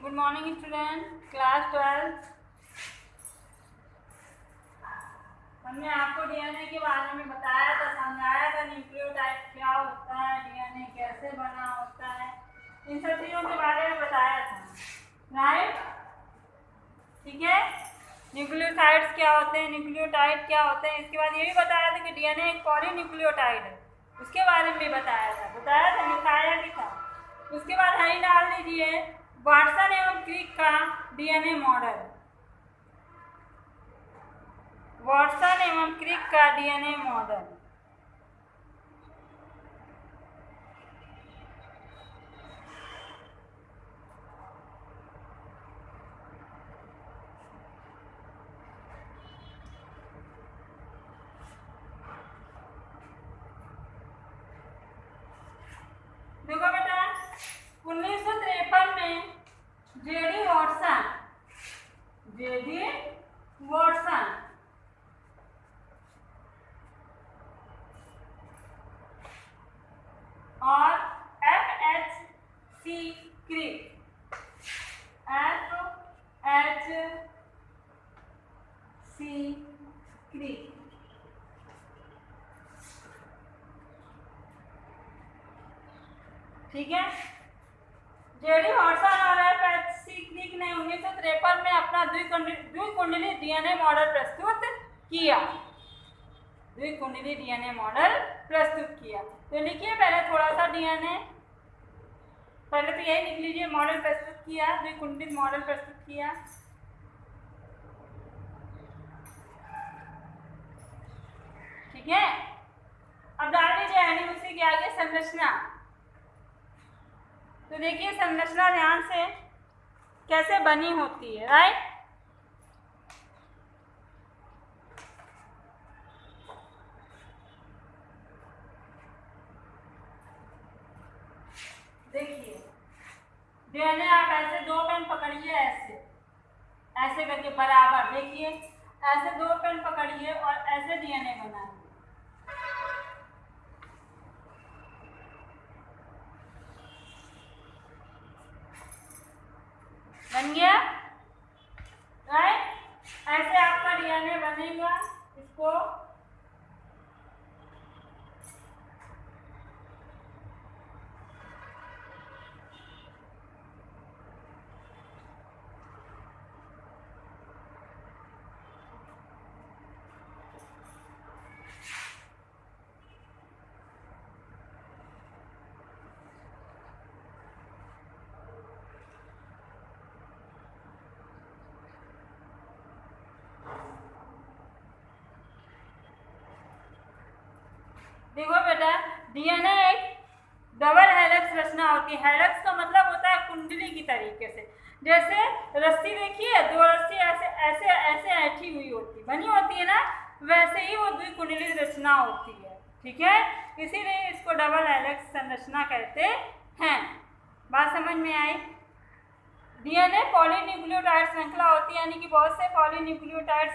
Good morning student, class 12। हमने आपको DNA के बारे में बताया था, समझाया था न्यूक्लियोटाइड क्या होता है, डीएनए कैसे बना होता है, इन सब चीज़ों के बारे में बताया था, राइट। ठीक है, न्यूक्लियोटाइड्स क्या होते हैं, न्यूक्लियोटाइड क्या होते हैं। इसके बाद ये भी बताया था कि डीएनए एक पॉलीन्यूक्लियोटाइड है, उसके बारे में भी बताया था, लिखाया भी था। उसके बाद हरी डाल दीजिए वाटसन एवं क्रिक का डीएनए मॉडल। वाटसन एवं क्रिक का डीएनए मॉडल। देखो बेटा, 1953 में जेडी वाटसन और FHC क्रिक, ठीक है। जेडी वाटसन और FHC क्रिक ने 1953 में अपना द्विकुंडली डीएनए मॉडल प्रस्तुत किया। तो लिखिए पहले थोड़ा सा डीएनए, पहले तो यही लिख लीजिए, मॉडल प्रस्तुत किया, द्विकुंडलित मॉडल प्रस्तुत किया। ठीक है, अब डाल दीजिए यानी उसी के आगे संरचना। तो देखिए संरचना ध्यान से कैसे बनी होती है, राइट। देखिए डीएनए आप ऐसे दो पेन पकड़िए, ऐसे करके बराबर, देखिए ऐसे दो पेन पकड़िए और ऐसे डीएनए बनाइए। बन गया, राइट। ऐसे आपका डीएनए बनेगा। इसको देखो बेटा, डीएनए एक डबल हेलिक्स रचना होती है। हेलिक्स का मतलब होता है कुंडली की तरीके से, जैसे रस्सी देखिए, दो रस्सी ऐसे ऐसे ऐसे ऐठी हुई होती, बनी होती है ना, वैसे ही वो द्विकुंडली रचना होती है। ठीक है, इसीलिए इसको डबल हेलिक्स संरचना कहते हैं। बात समझ में आई। डीएनए पॉलीन्यूक्लियोटाइड श्रृंखला होती है, यानी कि बहुत से पॉलीन्यूक्लियोटाइड्स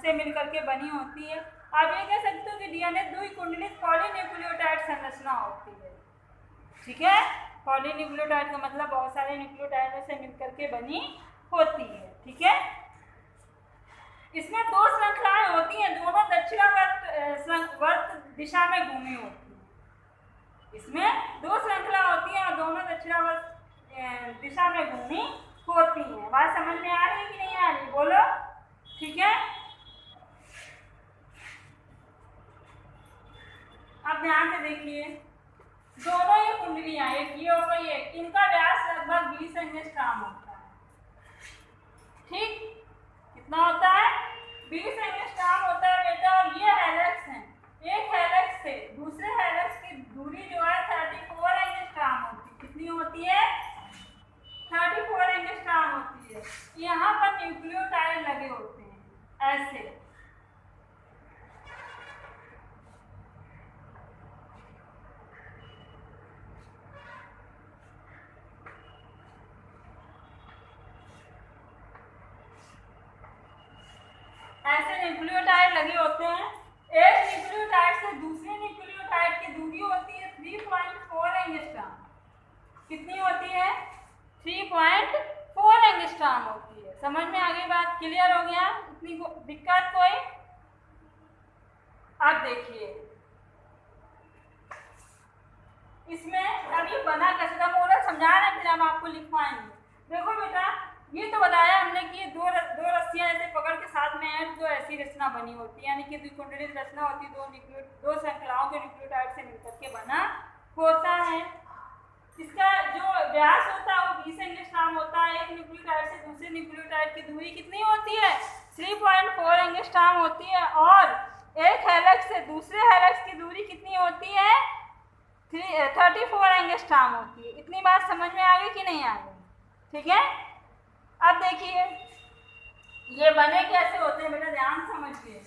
से मिलकर के बनी होती है। आप ये कह सकते हो कि डीएनए द्विकुंडलित पॉलीन्यूक्लियोटाइड संरचना होती है। ठीक है, पॉलीन्यूक्लियोटाइड का मतलब बहुत सारे न्यूक्लियोटाइडों से मिलकर के बनी होती है। ठीक है, इसमें दो श्रृंखलाएं होती हैं, दोनों दक्षिणावर्त दिशा में घूमी होती है। इसमें दो श्रृंखला होती है और दोनों दक्षिणावर्त दिशा में घूमी होती है। बात समझ में आ रही है कि नहीं आ रही, बोलो। ठीक है, अब ध्यान से देखिए, दोनों ये कुंडलियां, एक ये और ये, इनका व्यास लगभग 20 एंगस्ट्रॉम होता है। ठीक, कितना होता है? 20 एंगस्ट्रॉम होता है बेटा। और ये हेलिक्स है, एक हेलिक्स से दूसरे हेलिक्स की दूरी जो है 34 एंगस्ट्रॉम होती है। कितनी होती है? 34 एंगस्ट्रॉम होती है। यहाँ पर न्यूक्लियोटाइड लगे होते हैं ऐसे। ऐसे न्यूक्लियोटाइड लगे होते हैं। एक न्यूक्लियोटाइड से दूसरे न्यूक्लियोटाइड की दूरी होती है 3.4 एंगस्ट्रॉम। कितनी होती है? 3.4 एंगस्ट्रॉम होती है। समझ में आ गई बात? क्लियर हो गया? इतनी दिक्कत कोई? अब देखिए इसमें अब ये बना कैसे था, मोरल समझा रहे हैं, फिर हम आपको लिखवाएंगे। देखो बेटा, ये तो बताया हमने कि दो रस्सियां ऐसे पकड़ के साथ में ऐड जो ऐसी रचना बनी होती है, यानी कि द्विकुंडलित रचना होती है, दो श्रृंखलाओं के न्यूक्लियोटाइड से मिलकर के बना होता है। इसका जो व्यास होता है वो 20 एंगस्ट्रॉम होता है। एक न्यूक्लियोटाइड से दूसरे न्यूक्लियोटाइड की दूरी कितनी होती है? 3.4 एंगस्ट्रॉम होती है। और एक हेलिक्स से दूसरे हेलिक्स की दूरी कितनी होती है? 34 एंगस्ट्रॉम होती है। इतनी बात समझ में आ गई कि नहीं आ गई? ठीक है। अब देखिए ये बने कैसे होते हैं बेटा, ध्यान समझिए।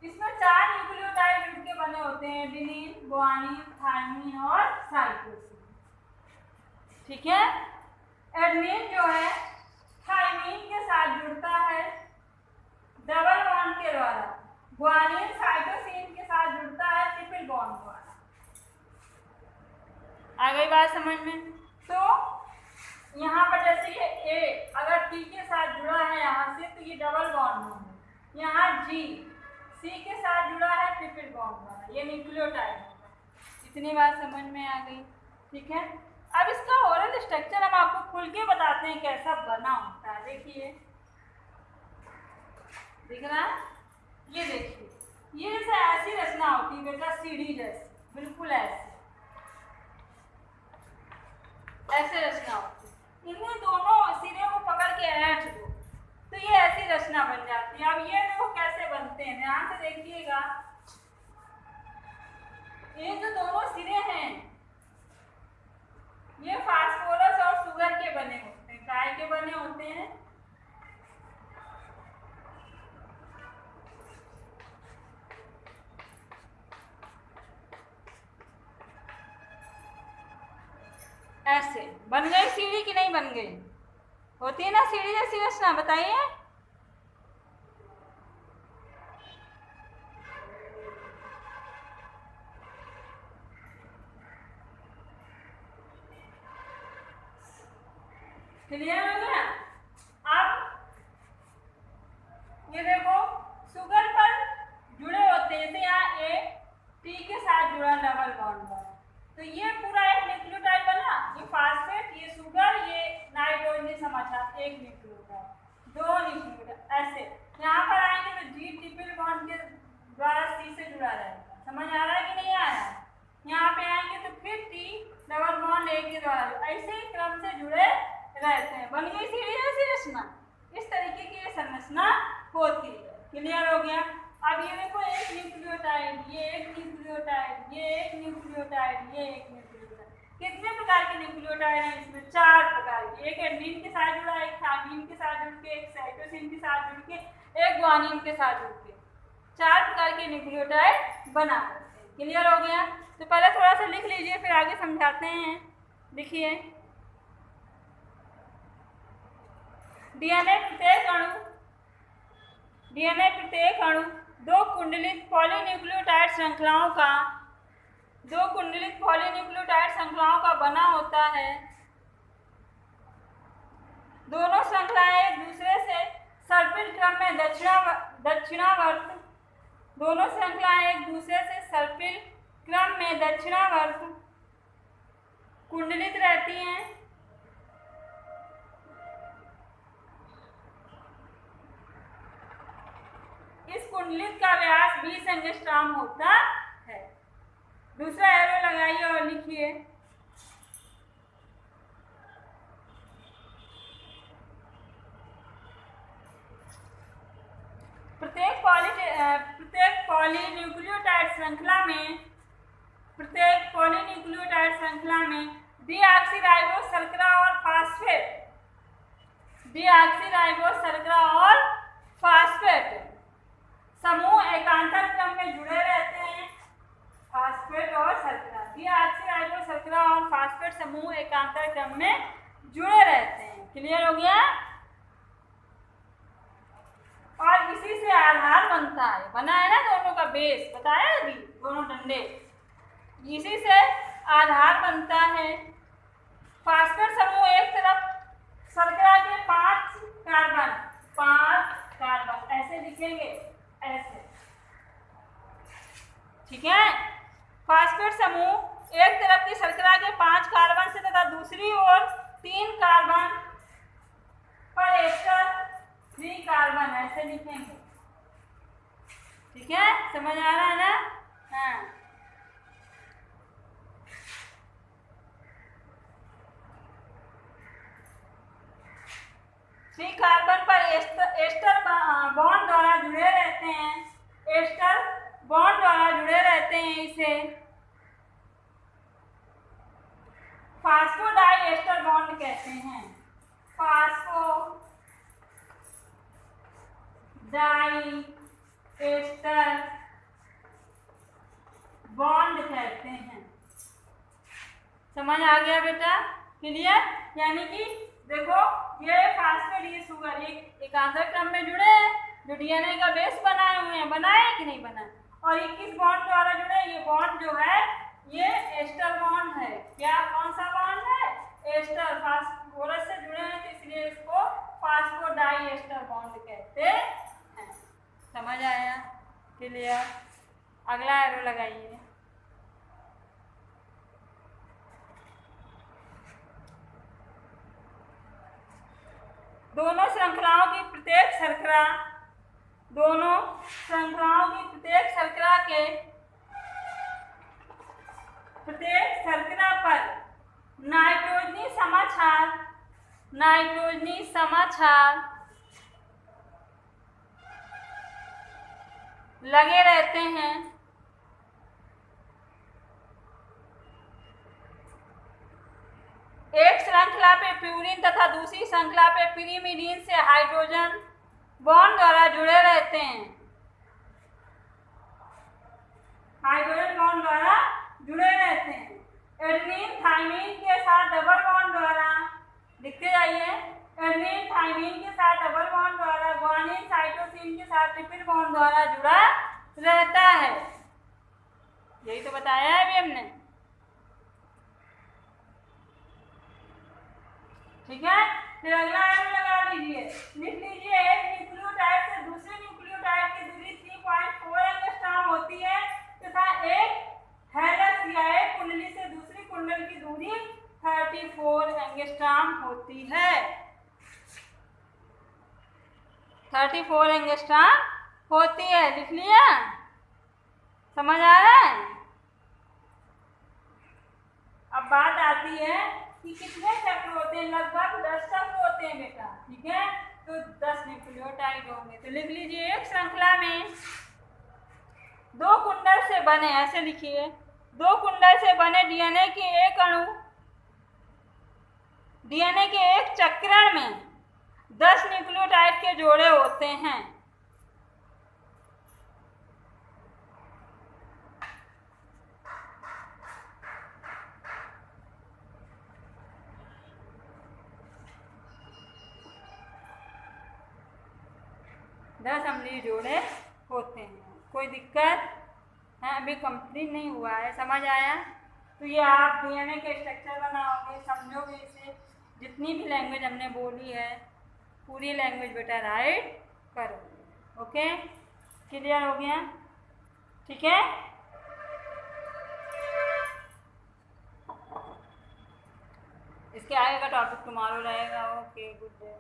इसमें 4 न्यूक्लियोटाइड मिलकर बने होते हैं, एडेनिन, गुआनिन, थायमिन और साइटोसिन। ठीक है। एडेनिन जो है थायमिन के साथ जुड़ता है डबल बॉन्ड के द्वारा, गुआनिन साइटोसिन के साथ जुड़ता है ट्रिपल बॉन्ड द्वारा। आ गई बात समझ में? तो यहाँ पर जैसे ये ए अगर टी के साथ जुड़ा है यहाँ से, तो ये डबल बॉन्ड है। यहाँ जी सी के साथ जुड़ा है ट्रिपल बॉन्ड द्वारा, ये न्यूक्लियोटाइड है। इतनी बात समझ में आ गई? ठीक है। अब इसका ओरल स्ट्रक्चर हम आपको खुल के बताते हैं कैसा बना होता है। देखिए दिख रहा है? ये देखिए, ये जैसे ऐसी रचना होती है बेटा, सीढ़ी जैसी, बिल्कुल ऐसे रचना होती है। इन्हें दोनों सिरे को पकड़ के ऐंठ दो तो ये ऐसी रचना बन जाती है। अब ये देखो कैसे बनते हैं, ध्यान से देखिएगा। ये जो दोनों सिरे हैं ये फास्फोरस और शुगर के बने होते हैं। काय के बने होते हैं? ऐसे बन गई सीढ़ी की नहीं बन गई? होती है ना सीढ़ी जैसी रचना, बताइए। क्लियर हो गया? अब ये देखो शुगर पर जुड़े होते हैं, जैसे यहाँ ए टी के साथ जुड़ा डबल बॉन्ड है, तो ये पूरा एक न्यूक्लियोटाइड बना। ये फास्फेट, ये शुगर, ये नाइट्रोजन समाचार, एक न्यूक्लियोटाइड, दो न्यूक्लियोटाइड ऐसे। यहाँ पर आएंगे तो जी ट्रिपल बॉन्ड के द्वारा सी से जुड़ा रहेगा। समझ आ रहा है कि नहीं आ रहा है? यहाँ पे आएंगे तो फिर टी डबल बॉन्ड ए के द्वारा, ऐसे ही क्रम से जुड़े रहते हैं। बन गई सीढ़ी जैसी रचना। इस तरीके की ये संरचना होती है। क्लियर हो गया? अब ये देखो एक न्यूक्लियोटाइड, ये एक न्यूक्लियोटाइड, ये एक न्यूक्लियोटाइड, ये एक न्यूक्लियोटाइड। कितने प्रकार के न्यूक्लियोटाइड हैं इसमें? 4 प्रकार के। एक एडेनिन के साथ जुड़ा, एक थायमिन के साथ जुड़ के, एक साइटोसिन के साथ जुड़ के, एक गुआनिन के साथ जुड़ के 4 प्रकार के न्यूक्लियोटाइड बना सकते हैं। क्लियर हो गया? तो पहले थोड़ा सा लिख लीजिए, फिर आगे समझाते हैं। लिखिए, डीएनए प्रत्येक अणु दो कुंडलित पॉलीन्यूक्लियोटाइड श्रृंखलाओं का बना होता है। दोनों श्रृंखलाएं एक दूसरे से सर्पिल क्रम में दक्षिणावर्त कुंडलित रहती हैं। इस कुंडलित का व्यास 20 एंगस्ट्रॉम होता है। दूसरा एरो लगाइए और लिखिए, प्रत्येक पॉलीन्यूक्लियोटाइड श्रृंखला में डीऑक्सीराइबोस शर्करा और फास्फेट समूह एकांतर क्रम में जुड़े रहते हैं। फास्फेट और शर्करा, डीऑक्सीराइबोस शर्करा और फास्फेट समूह एकांतर क्रम में जुड़े रहते हैं। क्लियर हो गया? और इसी से आधार बनता है, बना है ना दोनों का बेस, बताया अभी, दोनों डंडे, इसी से आधार बनता है। फास्फेट समूह एक तरफ शर्करा के 5 ठीक है। फास्फेट समूह एक तरफ की शर्करा के 5 कार्बन से तथा दूसरी ओर 3 कार्बन पर एस्टर 3 कार्बन ऐसे लिखेंगे। ठीक है, समझ आ रहा है ना? हाँ, थ्री कार्बन पर एस्टर बॉन्ड द्वारा जुड़े रहते हैं। एस्टर बॉन्ड द्वारा जुड़े रहते हैं, इसे फास्फोडाई एस्टर बॉन्ड कहते हैं। फास्फो डाई एस्टर बॉन्ड कहते हैं। समझ आ गया बेटा? क्लियर? यानी कि देखो, ये फास्फेट, ये शुगर एक आधार क्रम में जुड़े हैं, जो डीएनए का बेस बनाए हुए हैं। बनाए कि नहीं बनाए? और 21 बॉन्ड द्वारा जुड़े। ये बॉन्ड जो है ये एस्टर बॉन्ड है। क्या, कौन सा बॉन्ड है? एस्टर। फास्फोरस से जुड़े हैं तो इसलिए इसको फास्फोडाई एस्टर बॉन्ड कहते हैं। समझ आया? क्लियर? अगला एरो लगाइए। दोनों श्रृंखलाओं की प्रत्येक शर्करा के प्रत्येक शर्करा पर नाइट्रोजनी समाक्षार लगे रहते हैं। एक श्रृंखला पे प्यूरिन तथा दूसरी श्रृंखला पे पिरिमिडीन से हाइड्रोजन बॉन्ड द्वारा जुड़े रहते हैं। हाइड्रोजन बॉन्ड द्वारा जुड़े रहते हैं। एडेनिन थाइमिन के साथ डबल बॉन्ड द्वारा, लिखते जाइए, एडेनिन थाइमिन के साथ डबल बॉन्ड द्वारा, ग्वानिन साइटोसिन के साथ ट्रिपल बॉन्ड द्वारा जुड़ा रहता है। यही तो बताया है अभी हमने। ठीक है, फिर अगला एरो लगा लीजिए। लिख लीजिए, एक न्यूक्लियोटाइड से दूसरे न्यूक्लियोटाइड की दूरी 3.4 एंगस्ट्रॉम होती है तथा एक हेलिक्स या एक कुंडली से दूसरी कुंडल की दूरी 34 एंगस्ट्रॉम होती है। 34 एंगस्ट्रॉम होती है। लिख लिया? समझ आ रहा है? अब बात आती है कि कितने चक्र होते हैं? लगभग 10 चक्र होते हैं बेटा। ठीक है, तो 10 न्यूक्लियोटाइड होंगे। तो लिख लीजिए, एक श्रृंखला में 2 कुंडल से बने, ऐसे लिखिए, 2 कुंडल से बने डीएनए के एक अणु, डीएनए के एक चक्रण में 10 न्यूक्लियोटाइड के जोड़े होते हैं। दस अम्लीय जोड़े होते हैं। कोई दिक्कत है? अभी कंप्लीट नहीं हुआ है। समझ आया? तो ये आप डीएनए के स्ट्रक्चर बनाओगे, समझोगे इसे। जितनी भी लैंग्वेज हमने बोली है पूरी लैंग्वेज बेटा राइट करोगे। ओके, क्लियर हो गया? ठीक है, इसके आगे का टॉपिक तुम्हारा रहेगा। Okay, good day.